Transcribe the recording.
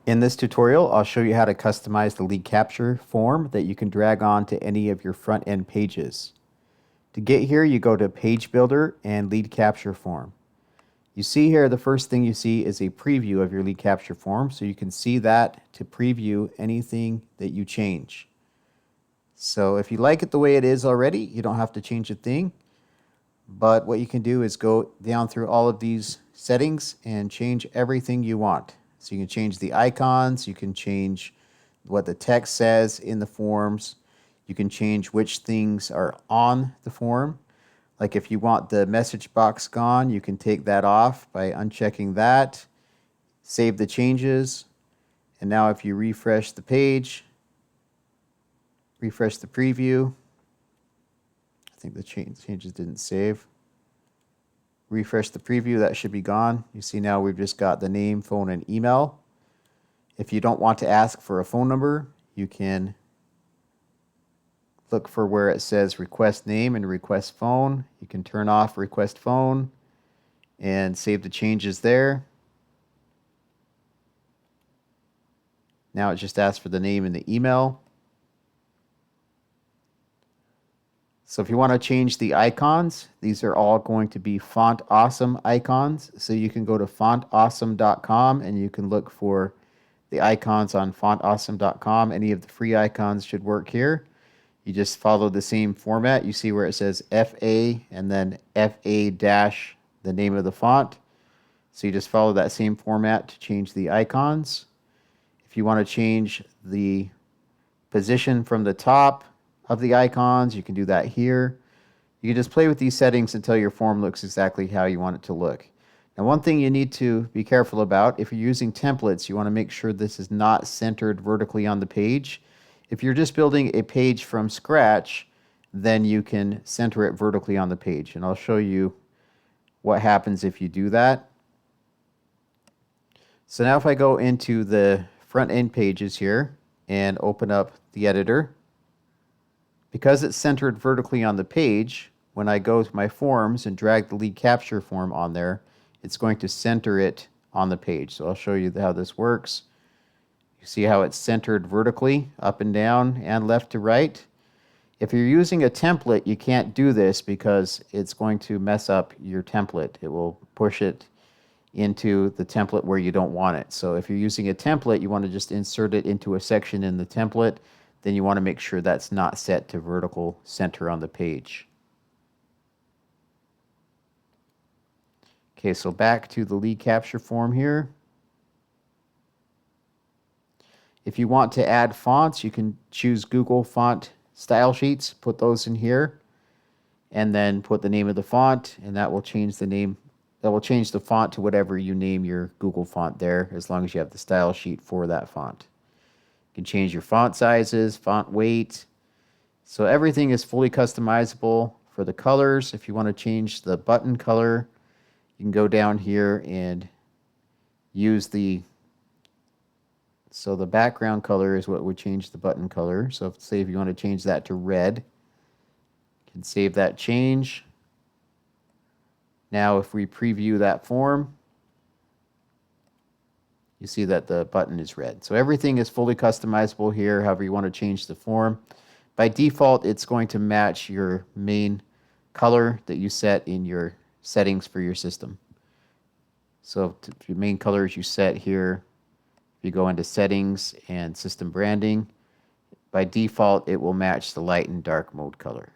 In this tutorial, I'll show you how to customize the lead capture form that you can drag on to any of your front end pages. To get here, you go to Page Builder and Lead Capture Form. You see here, the first thing you see is a preview of your lead capture form, so you can see that to preview anything that you change. So if you like it the way it is already, you don't have to change a thing. But what you can do is go down through all of these settings and change everything you want. So you can change the icons, you can change what the text says in the forms, you can change which things are on the form. Like if you want the message box gone, you can take that off by unchecking that, save the changes, and now if you refresh the page, refresh the preview, I think the changes didn't save. Refresh the preview, that should be gone. You see now we've just got the name, phone, and email. If you don't want to ask for a phone number, you can look for where it says request name and request phone. You can turn off request phone and save the changes there. Now it just asks for the name and the email. So if you want to change the icons, these are all going to be Font Awesome icons. So you can go to fontawesome.com and you can look for the icons on fontawesome.com. Any of the free icons should work here. You just follow the same format. You see where it says FA and then FA dash the name of the font. So you just follow that same format to change the icons. If you want to change the position from the top of the icons, you can do that here. You can just play with these settings until your form looks exactly how you want it to look. Now, one thing you need to be careful about, if you're using templates, you want to make sure this is not centered vertically on the page. If you're just building a page from scratch, then you can center it vertically on the page. And I'll show you what happens if you do that. So now if I go into the front end pages here and open up the editor, because it's centered vertically on the page, when I go to my forms and drag the lead capture form on there, it's going to center it on the page. So I'll show you how this works. You see how it's centered vertically, up and down and left to right. If you're using a template, you can't do this because it's going to mess up your template. It will push it into the template where you don't want it. So if you're using a template, you want to just insert it into a section in the template. Then you want to make sure that's not set to vertical center on the page. Okay, so back to the lead capture form here. If you want to add fonts, you can choose Google Font Style Sheets, put those in here, and then put the name of the font, and that will change the name. That will change the font to whatever you name your Google font there, as long as you have the style sheet for that font. You can change your font sizes, font weight. So everything is fully customizable. For the colors, if you want to change the button color, you can go down here and use the background color is what would change the button color. So say if you want to change that to red, you can save that change. Now if we preview that form, you see that the button is red. So everything is fully customizable here, however you want to change the form. By default, it's going to match your main color that you set in your settings for your system. So your main colors you set here, if you go into settings and system branding, by default, it will match the light and dark mode color.